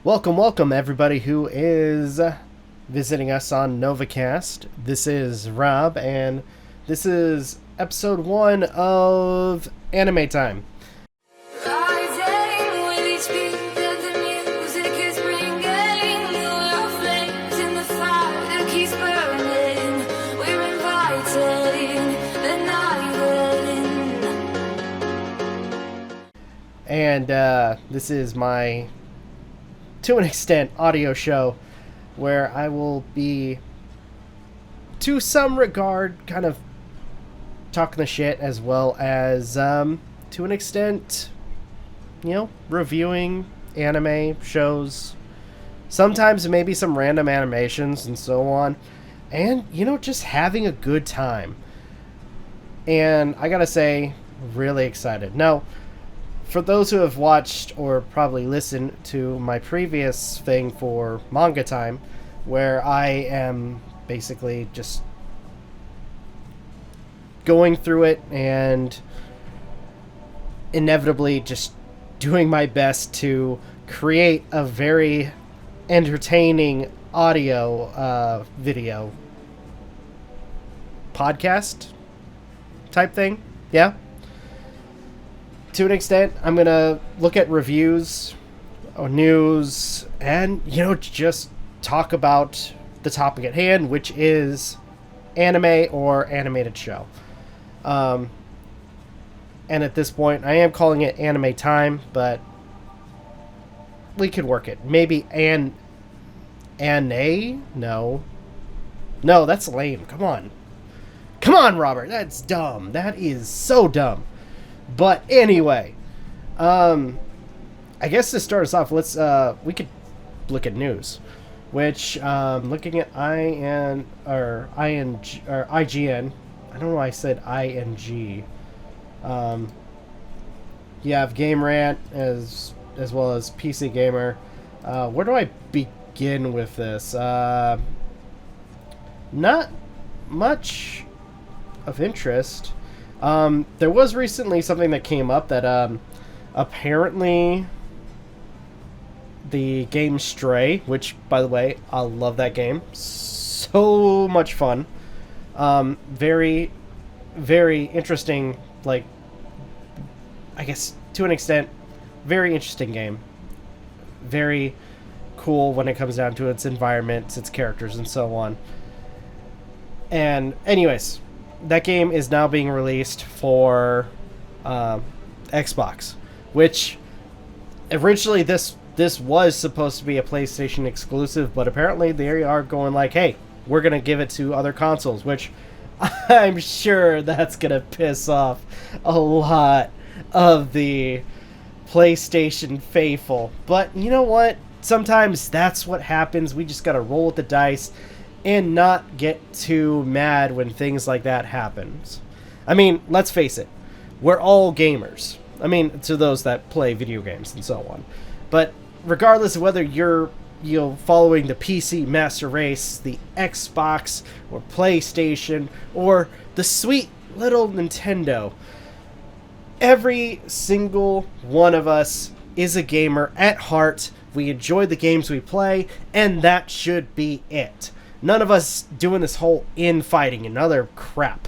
Welcome everybody who is visiting us on Novakast. This is Rob, and this is episode 1 of Anime Time. And this is my, to an extent, audio show where I will be, to some regard, kind of talking the shit, as well as, to an extent, reviewing anime shows, sometimes maybe some random animations and so on, and, just having a good time. And I gotta say, really excited. Now, for those who have watched or probably listened to my previous thing for Manga Time, where I am basically just going through it and inevitably just doing my best to create a very entertaining audio video podcast type thing, yeah? To an extent, I'm going to look at reviews, or news, and, just talk about the topic at hand, which is anime or animated show. And at this point, I am calling it Anime Time, but we could work it. Maybe No, that's lame. Come on, Robert. That's dumb. That is so dumb. But anyway, I guess to start us off, we could look at news, which, looking at IGN, I don't know why I said ING. You have Game Rant as well as PC Gamer. Where do I begin with this? Not much of interest. There was recently something that came up that, apparently the game Stray, which, by the way, I love that game. So much fun. Very, very interesting, I guess, to an extent, very interesting game. Very cool when it comes down to its environment, its characters, and so on. And, anyways, that game is now being released for Xbox, which originally this was supposed to be a PlayStation exclusive, but apparently they are going like, hey, we're going to give it to other consoles, which I'm sure that's going to piss off a lot of the PlayStation faithful. But you know what? Sometimes that's what happens. We just got to roll with the dice and not get too mad when things like that happens. I mean, let's face it. We're all gamers. I mean, to those that play video games and so on. But regardless of whether you're following the PC master race, the Xbox, or PlayStation, or the sweet little Nintendo, every single one of us is a gamer at heart. We enjoy the games we play, and that should be it. None of us doing this whole infighting and other crap.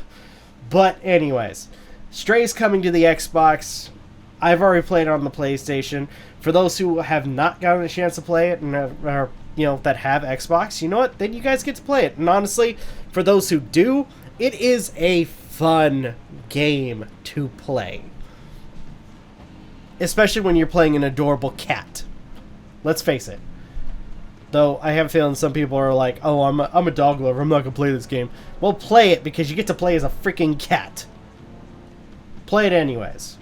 But anyways, Stray's coming to the Xbox. I've already played it on the PlayStation. For those who have not gotten a chance to play it and are, that have Xbox, you know what? Then you guys get to play it. And honestly, for those who do, it is a fun game to play. Especially when you're playing an adorable cat. Let's face it. Though I have a feeling some people are like, oh, I'm a dog lover, I'm not going to play this game. Well, play it because you get to play as a freaking cat. Play it anyways.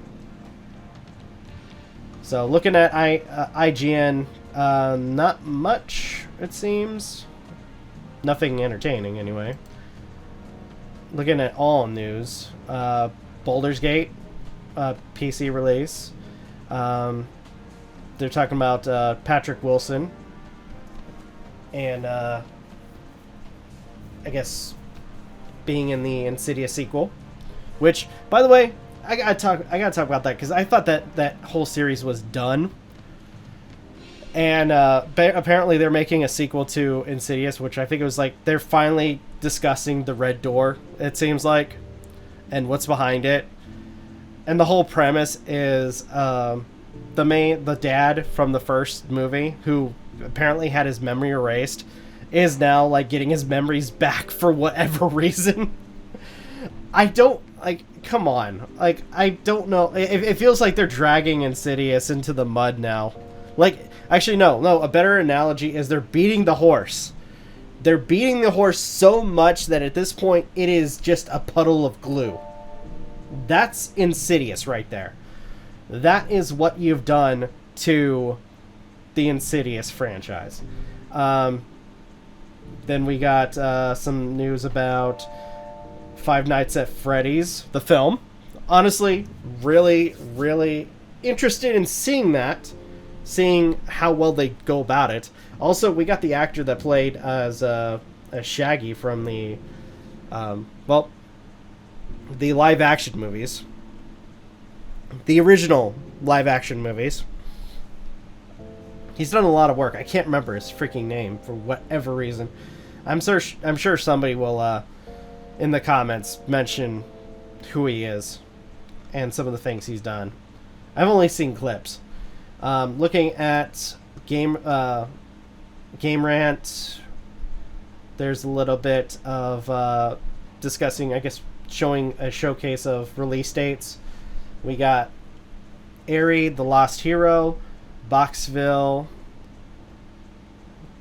So, looking at IGN, not much, it seems. Nothing entertaining, anyway. Looking at all news, Baldur's Gate, PC release. They're talking about Patrick Wilson. And, I guess, being in the Insidious sequel. Which, by the way, I gotta talk about that, because I thought that whole series was done. And apparently they're making a sequel to Insidious, which I think it was like they're finally discussing the Red Door, it seems like, and what's behind it. And the whole premise is the dad from the first movie, who apparently had his memory erased, is now like getting his memories back for whatever reason. I don't come on, I don't know. It feels like they're dragging Insidious into the mud now. Like, actually, no. A better analogy is they're beating the horse. They're beating the horse so much that at this point it is just a puddle of glue. That's Insidious right there. That is what you've done to the Insidious franchise. Then we got some news about Five Nights at Freddy's, the film. Honestly, really, really interested in seeing that. Seeing how well they go about it. Also, we got the actor that played as Shaggy from the live-action movies. The original live-action movies. He's done a lot of work. I can't remember his freaking name for whatever reason. I'm sure somebody will, in the comments, mention who he is and some of the things he's done. I've only seen clips. Looking at Game Rant, there's a little bit of discussing, I guess, showing a showcase of release dates. We got Airy, The Lost Hero, Boxville,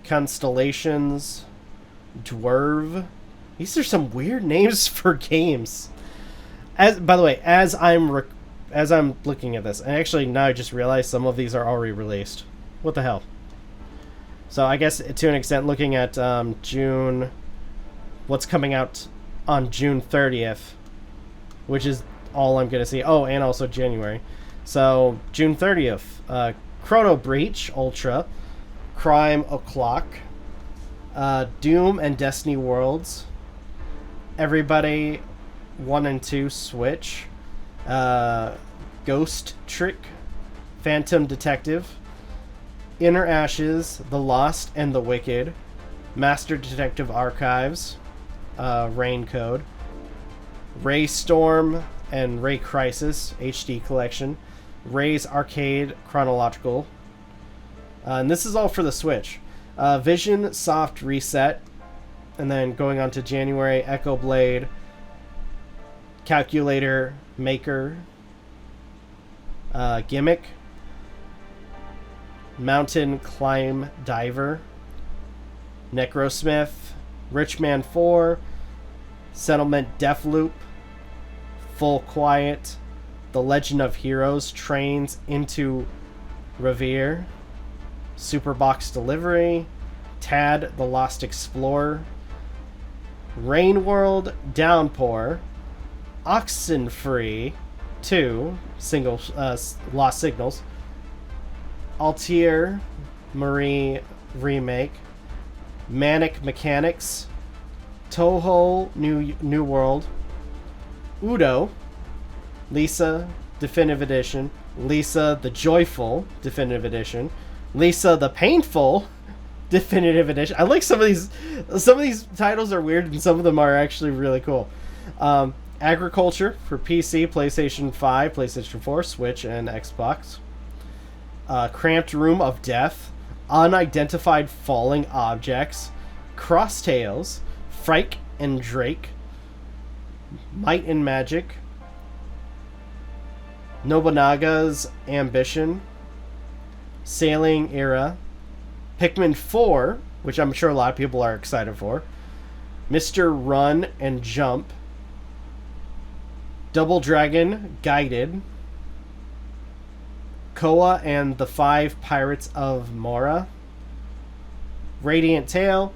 Constellations, Dwerve. These are some weird names for games. By the way, as I'm looking at this, and actually now I just realized some of these are already released. What the hell? So I guess to an extent, looking at June, what's coming out on June 30th, which is all I'm going to see. Oh, and also January. So June 30th, Chrono Breach Ultra, Crime O'Clock, Doom and Destiny Worlds, Everybody 1 and 2 Switch, Ghost Trick, Phantom Detective, Inner Ashes, The Lost and the Wicked, Master Detective Archives, Rain Code, Ray Storm and Ray Crisis HD Collection, Ray's Arcade Chronological, and this is all for the Switch. Vision Soft Reset, and then going on to January, Echo Blade, Calculator Maker, Gimmick, Mountain Climb Diver, Necrosmith, Richman 4, Settlement Deathloop, Full Quiet, The Legend of Heroes Trains into Revere, Superbox Delivery, Tad the Lost Explorer, Rain World Downpour, Oxenfree 2, Lost Signals, Altier Marie Remake, Manic Mechanics, Toho New World, Udo, Lisa Definitive Edition, Lisa the Joyful Definitive Edition, Lisa the Painful Definitive Edition. I like some of these. Some of these titles are weird, and some of them are actually really cool. Agriculture for PC, PlayStation 5, PlayStation 4, Switch, and Xbox. Cramped Room of Death, Unidentified Falling Objects, Cross Tales, Frike and Drake, Might and Magic, Nobunaga's Ambition, Sailing Era, Pikmin 4, which I'm sure a lot of people are excited for, Mr. Run and Jump, Double Dragon Guided, Koa and the Five Pirates of Mora, Radiant Tale,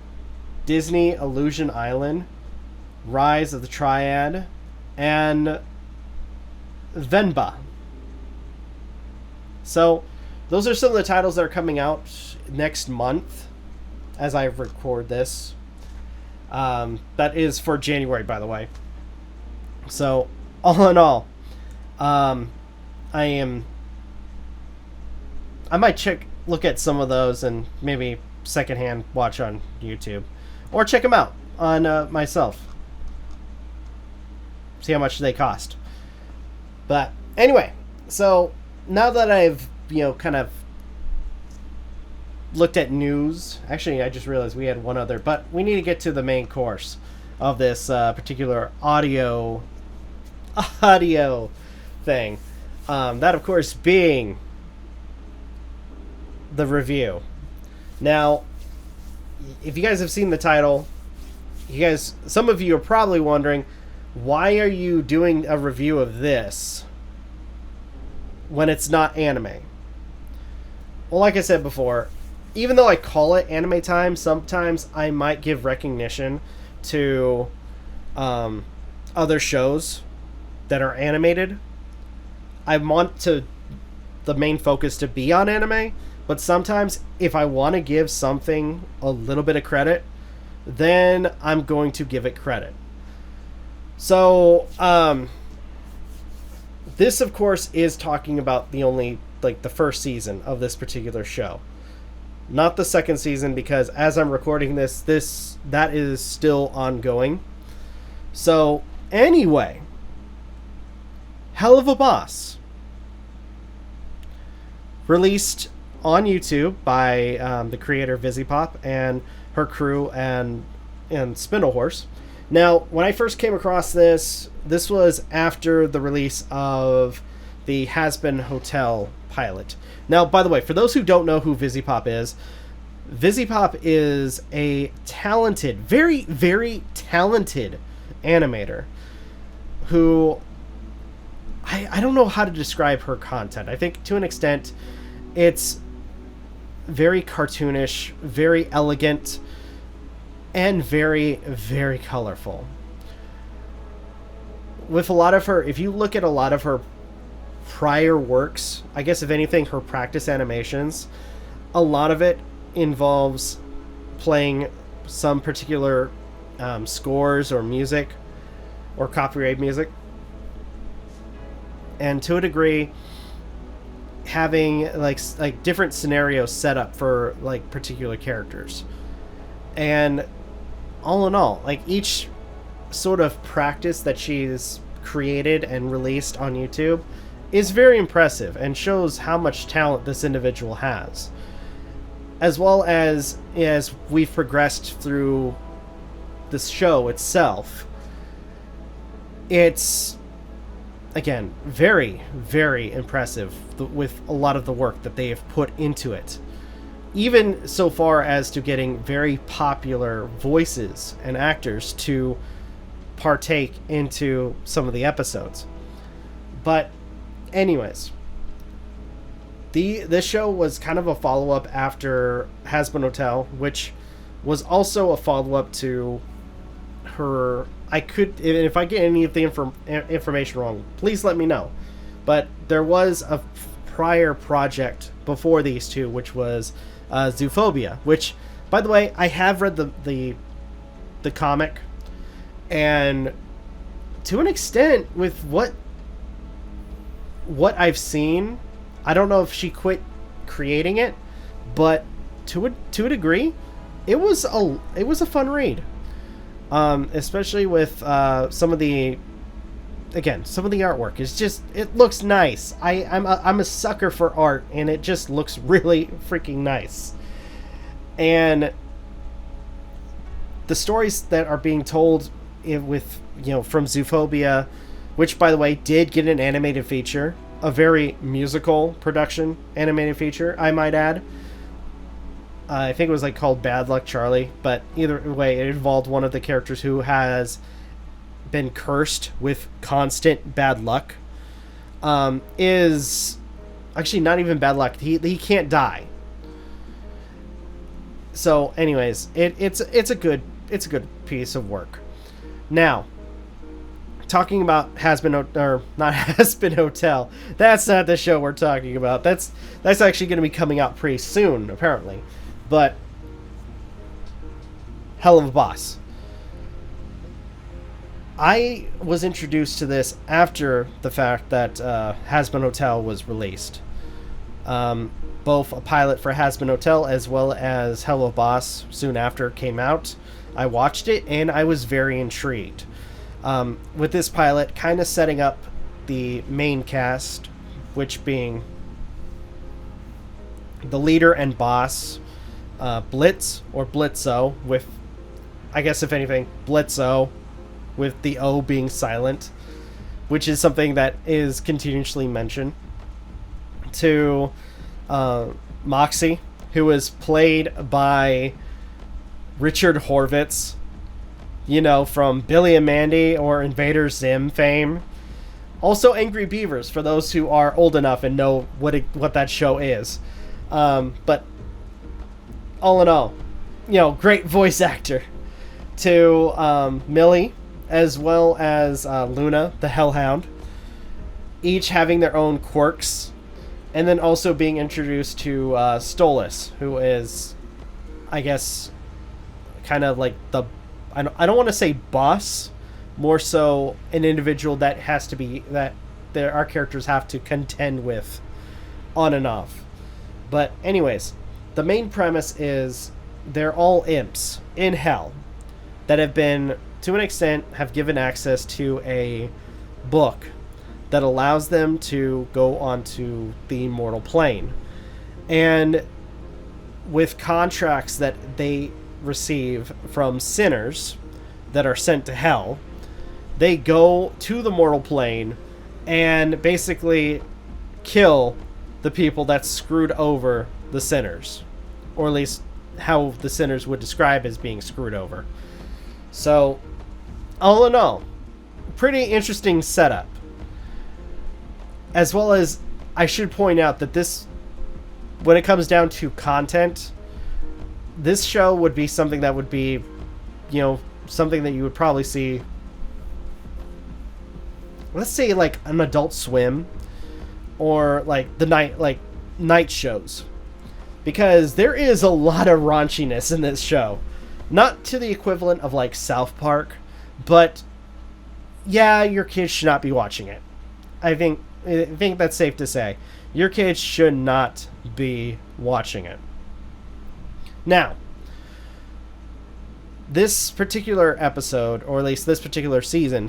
Disney Illusion Island, Rise of the Triad, and Venba. So, those are some of the titles that are coming out next month as I record this. That is for January, by the way. So, all in all, I might check look at some of those and maybe secondhand watch on YouTube, or check them out on myself. See how much they cost. But anyway, so now that I've kind of looked at news, actually I just realized we had one other, but we need to get to the main course of this particular audio thing. That of course being the review. Now, if you guys have seen the title, some of you are probably wondering, why are you doing a review of this when it's not anime? Well, like I said before, even though I call it anime time, sometimes I might give recognition to other shows that are animated. I want the main focus to be on anime, but sometimes if I want to give something a little bit of credit, then I'm going to give it credit. So, this of course is talking about the first season of this particular show. Not the second season, because as I'm recording that is still ongoing. So, anyway, HELLUVA released on YouTube by the creator VizzyPop and her crew and Spindle Horse. Now, when I first came across this was after the release of the Has-Been Hotel pilot. Now, by the way, for those who don't know who VizzyPop is a talented, very, very talented animator who I don't know how to describe her content. I think to an extent it's very cartoonish, very elegant, and very, very colorful. With a lot of her, if you look at a lot of her prior works, I guess if anything, her practice animations, a lot of it involves playing some particular scores or music or copyright music, and to a degree having like different scenarios set up for like particular characters. And all in all, like each sort of practice that she's created and released on YouTube is very impressive and shows how much talent this individual has. As well as we've progressed through this show itself, it's, again, very, very impressive with a lot of the work that they have put into it. Even so far as to getting very popular voices and actors to partake into some of the episodes. But anyways, this show was kind of a follow-up after Has-Been Hotel, which was also a follow-up to her. If I get any of the information wrong, please let me know. But there was a prior project before these two, which was Zoophobia, which, by the way, I have read the comic, and to an extent, with what I've seen, I don't know if she quit creating it, but to a degree, it was a fun read. Especially with some of the artwork. It looks nice. I'm a sucker for art, and it just looks really freaking nice. And the stories that are being told from Zoophobia, which by the way did get an animated feature, a very musical production animated feature, I might add. I think it was called Bad Luck Charlie, but either way, it involved one of the characters who has been cursed with constant bad luck. Is actually not even bad luck. He can't die. So, anyways, it's a good piece of work. Now, talking about not Has-Been Hotel. That's not the show we're talking about. That's actually going to be coming out pretty soon, apparently. But HELLUVA. I was introduced to this after the fact that Has-Been Hotel was released. both a pilot for Hazbin Hotel as well as Hello Boss soon after it came out. I watched it and I was very intrigued. With this pilot kind of setting up the main cast, which being the leader and boss, Blitz or Blitzo, with, I guess if anything, Blitzo, with the O being silent, which is something that is continuously mentioned, to Moxie, who is played by Richard Horvitz, you know, from Billy and Mandy or Invader Zim fame. Also Angry Beavers, for those who are old enough and know what that show is. But all in all, you know, great voice actor. To Millie, as well as Luna, the Hellhound, each having their own quirks, and then also being introduced to Stolas, who is, I guess, kind of like the, I don't want to say boss, more so an individual that has to be, that our characters have to contend with on and off. But anyways, the main premise is they're all imps in hell that have been, to an extent, have given access to a book that allows them to go onto the immortal plane. And with contracts that they receive from sinners that are sent to hell, they go to the mortal plane and basically kill the people that screwed over the sinners, or at least how the sinners would describe as being screwed over. So, all in all, pretty interesting setup. As well as, I should point out that this, when it comes down to content, this show would be something that would be, you know, something that you would probably see, let's say like an Adult Swim, or like the night shows, because there is a lot of raunchiness in this show. Not to the equivalent of like South Park, but yeah, your kids should not be watching it. I think that's safe to say. Your kids should not be watching it. Now, this particular episode, or at least this particular season,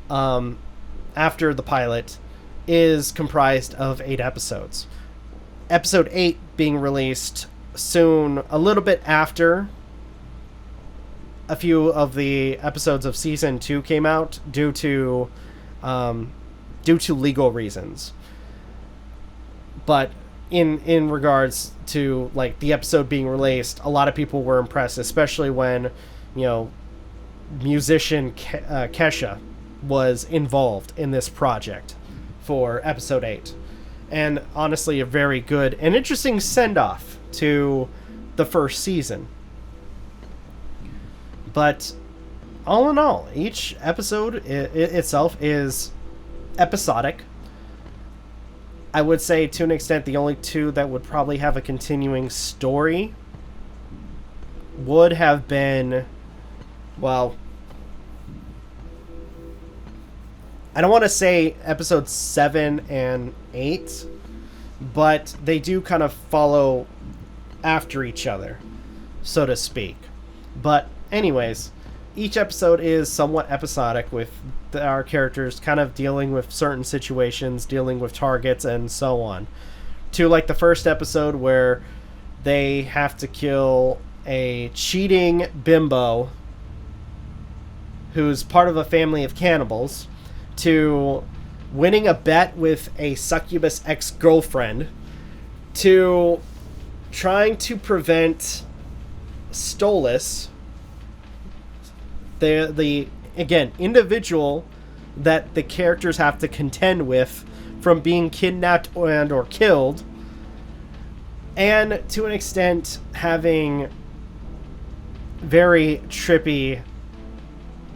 after the pilot, is comprised of 8 episodes. Episode 8 being released soon, a little bit after a few of the episodes of season 2 came out, due to legal reasons. But in regards to like the episode being released, a lot of people were impressed, especially when, you know, musician Kesha was involved in this project for episode 8. And honestly, a very good and interesting send-off to the first season. But all in all, each episode itself is episodic. I would say, to an extent, the only 2 that would probably have a continuing story would have been, well, I don't want to say episodes 7 and 8, but they do kind of follow after each other, so to speak. But anyways, each episode is somewhat episodic, with our characters kind of dealing with certain situations, dealing with targets, and so on. To like the first episode where they have to kill a cheating bimbo who's part of a family of cannibals, to winning a bet with a succubus ex-girlfriend, to trying to prevent Stolas, the again, individual that the characters have to contend with, from being kidnapped and or killed, and to an extent having very trippy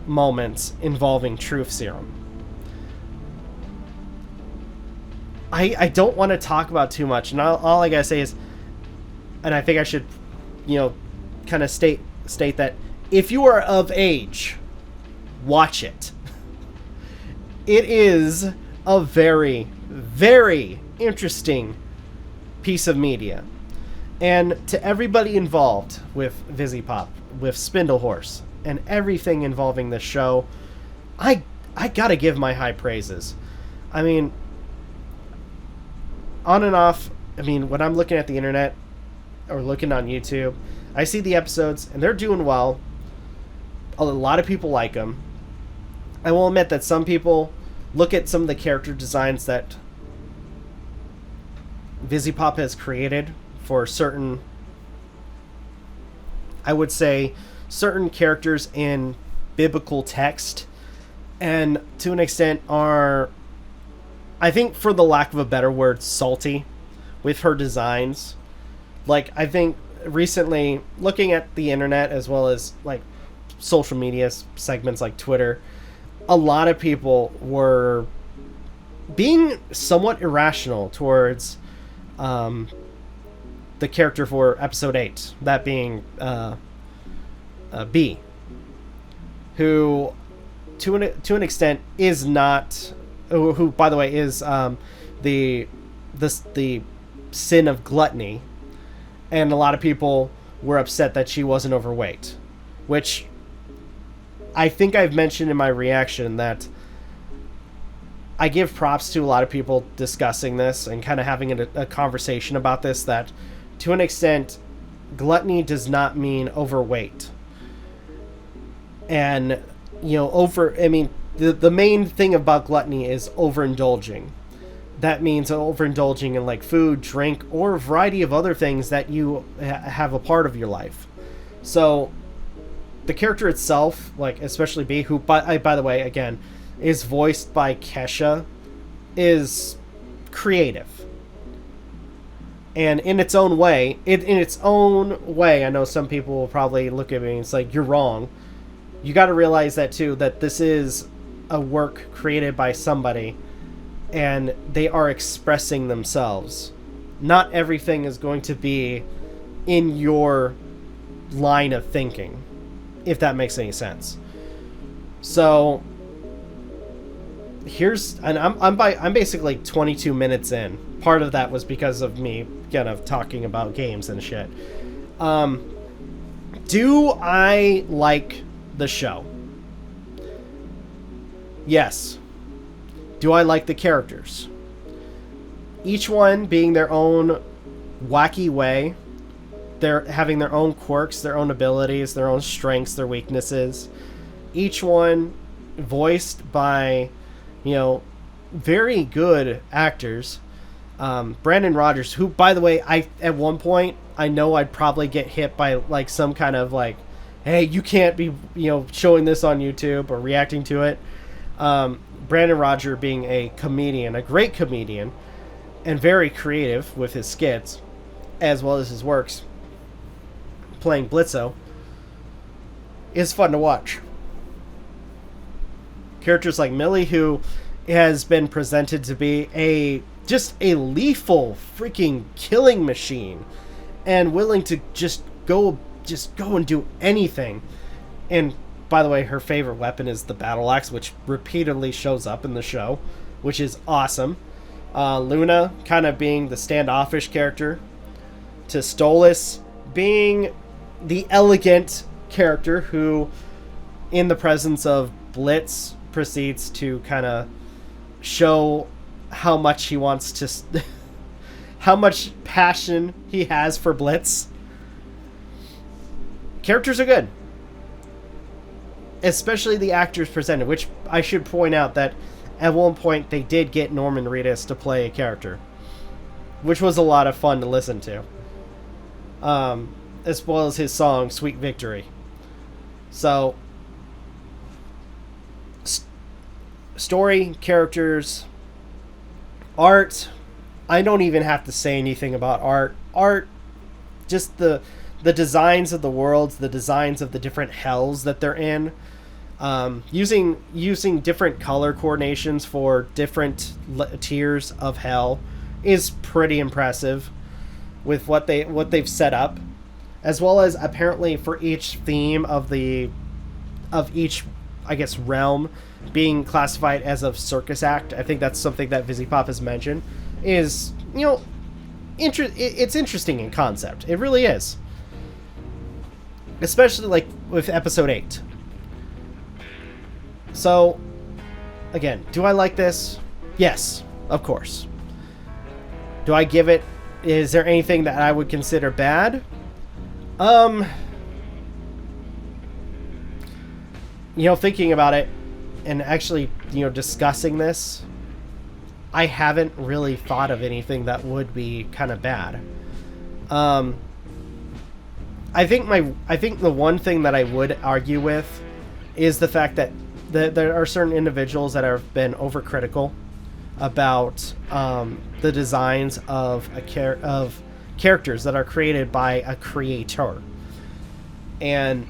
moments involving truth serum. I don't want to talk about too much, and all I gotta say is, and I think I should, you know, kind of state that if you are of age, watch it. It is a very, very interesting piece of media. And to everybody involved with VisiPop, with Spindlehorse, and everything involving this show, I gotta give my high praises. I mean, on and off, I mean, when I'm looking at the internet or looking on YouTube, I see the episodes, and they're doing well. A lot of people like them. I will admit that some people look at some of the character designs that VisiPop has created for certain, I would say, certain characters in biblical text, and to an extent are, I think, for the lack of a better word, salty with her designs. Like, I think recently, looking at the internet as well as like social media segments like Twitter, a lot of people were being somewhat irrational towards the character for episode 8, that being B, who to an extent is not, who by the way is the sin of gluttony, and a lot of people were upset that she wasn't overweight, which I think I've mentioned in my reaction that I give props to a lot of people discussing this and kind of having a conversation about this, that to an extent, gluttony does not mean overweight. And, you know, the main thing about gluttony is overindulging. That means overindulging in like food, drink, or a variety of other things that you have a part of your life. So the character itself, like especially B, who by the way, again, is voiced by Kesha, is creative. And in its own way, I know some people will probably look at me and it's like, you're wrong. You got to realize that too, that this is a work created by somebody, and they are expressing themselves. Not everything is going to be in your line of thinking, if that makes any sense. So I'm basically 22 minutes in. Part of that was because of me kind of talking about games and shit. Do I like the show? Yes. Do I like the characters? Each one being their own wacky way. They're having their own quirks, their own abilities, their own strengths, their weaknesses. Each one voiced by, you know, very good actors. Brandon Rogers, who, by the way, at one point, I know I'd probably get hit by like some kind of like, hey, you can't be, you know, showing this on YouTube or reacting to it. Brandon Rogers being a comedian, a great comedian, and very creative with his skits, as well as his works, playing Blitzo, is fun to watch. Characters like Millie, who has been presented to be just a lethal freaking killing machine, and willing to just go and do anything. And by the way, her favorite weapon is the battle axe, which repeatedly shows up in the show, which is awesome. Luna kind of being the standoffish character, to Stolas being the elegant character who, in the presence of Blitz, proceeds to kind of show how much he wants to how much passion he has for Blitz. Characters are good, especially the actors presented, which I should point out that at one point they did get Norman Reedus to play a character, which was a lot of fun to listen to, as well as his song Sweet Victory. So story, characters, art, I don't even have to say anything about art, just the designs of the worlds, the designs of the different hells that they're in, using different color coordinations for different tiers of hell is pretty impressive with what they've set up, as well as apparently for each theme of each, I guess, realm being classified as a circus act. I think that's something that VisiPop has mentioned, is, you know, it's interesting in concept. It really is. Especially like with episode 8. So, again, do I like this? Yes, of course. Do I give it... Is there anything that I would consider bad? Thinking about it and actually, discussing this, I haven't really thought of anything that would be kind of bad. I think the one thing that I would argue with is the fact that there are certain individuals that have been overcritical about the designs of characters that are created by a creator. And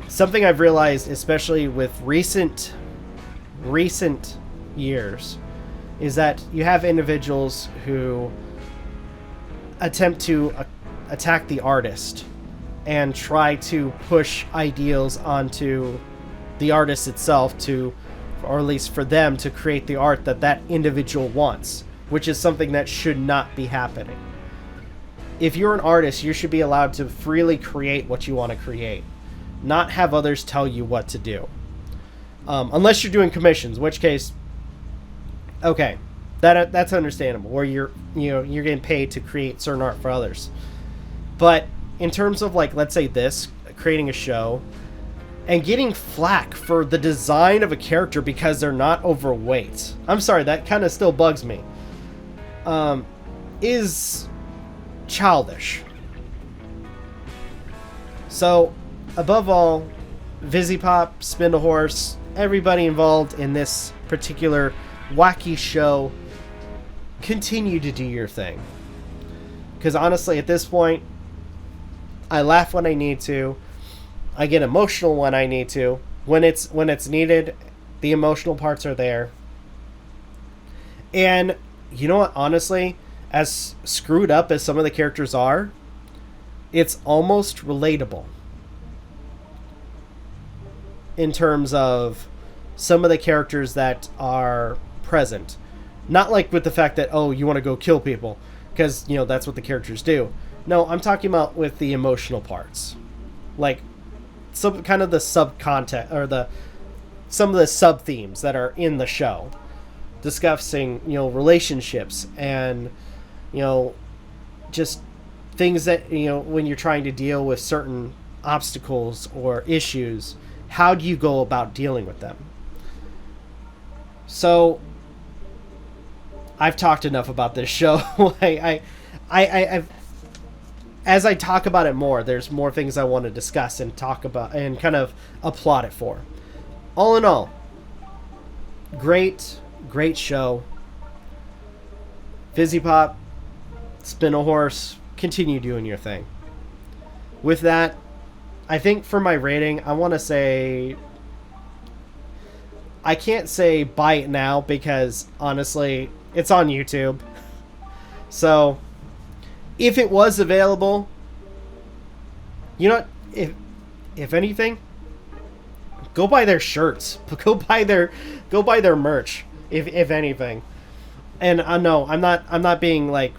something I've realized, especially with recent years, is that you have individuals who attempt to attack the artist and try to push ideals onto the artist itself or at least for them to create the art that individual wants, which is something that should not be happening. If you're an artist, you should be allowed to freely create what you want to create, not have others tell you what to do. Unless you're doing commissions, in which case, okay, that's understandable, where you're getting paid to create certain art for others. But in terms of, like, let's say creating a show and getting flack for the design of a character because they're not overweight, I'm sorry, that kind of still bugs me, is childish. So, above all, Vizipop, Spindlehorse, everybody involved in this particular wacky show, continue to do your thing. Because honestly, at this point, I laugh when I need to. I get emotional when I need to. When it's needed, the emotional parts are there. And you know what? Honestly, as screwed up as some of the characters are, it's almost relatable. In terms of some of the characters that are present. Not like with the fact that, oh, you want to go kill people, because, that's what the characters do. No, I'm talking about with the emotional parts. Like, some kind of the sub-content, or some of the sub-themes that are in the show. Discussing, relationships and, just things that, when you're trying to deal with certain obstacles or issues, how do you go about dealing with them? So, I've talked enough about this show. I've as I talk about it more, there's more things I want to discuss and talk about and kind of applaud it for. All in all, great show. Vizipop, Spindlehorse, continue doing your thing. With that, I think for my rating, I want to say... I can't say buy it now because, honestly, it's on YouTube. So, if it was available, you know what? If anything, go buy their shirts. Go buy their merch. If anything. And no, I'm not being like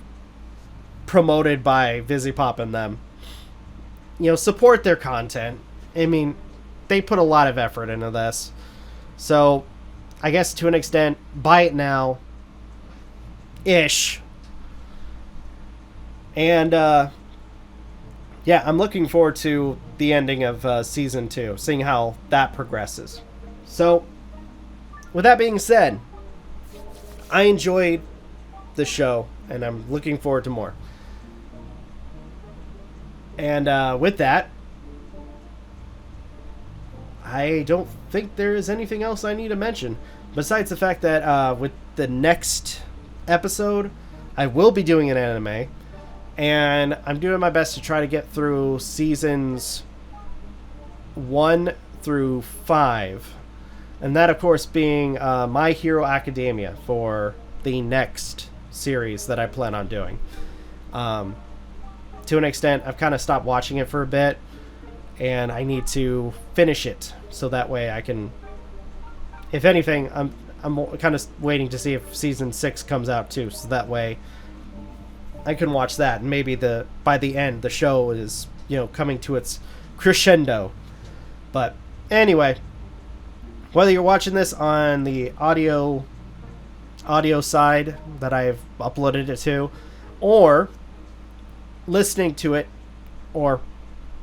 promoted by Vizipop and them. Support their content. I mean, they put a lot of effort into this. So, I guess to an extent, buy it now. Ish. And, yeah, I'm looking forward to the ending of Season 2, seeing how that progresses. So, with that being said, I enjoyed the show, and I'm looking forward to more. And with that, I don't think there is anything else I need to mention. Besides the fact that with the next episode, I will be doing an anime. And I'm doing my best to try to get through seasons 1 through 5. And that, of course, being My Hero Academia for the next series that I plan on doing. To an extent, I've kind of stopped watching it for a bit. And I need to finish it so that way I can... If anything, I'm kind of waiting to see if season 6 comes out too. So that way I can watch that, and maybe by the end the show is, coming to its crescendo. But anyway, whether you're watching this on the audio side that I've uploaded it to, or listening to it, or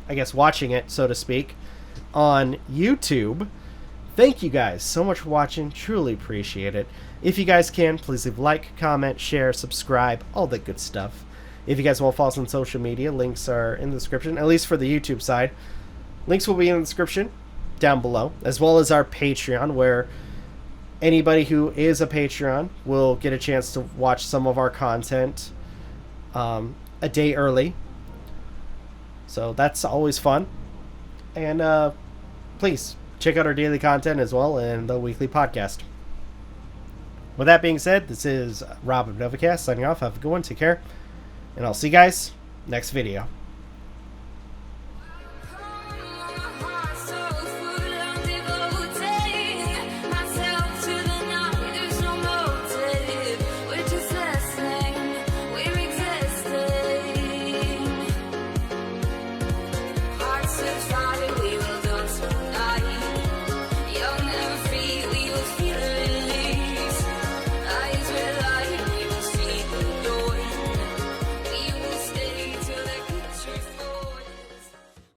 I guess watching it, so to speak, on YouTube, thank you guys so much for watching. Truly appreciate it. If you guys can, please leave a like, comment, share, subscribe, all that good stuff. If you guys want to follow us on social media, links are in the description, at least for the YouTube side. Links will be in the description down below, as well as our Patreon, where anybody who is a Patreon will get a chance to watch some of our content a day early. So that's always fun. And please check out our daily content as well and the weekly podcast. With that being said, this is Rob of Novakast signing off. Have a good one. Take care. And I'll see you guys next video.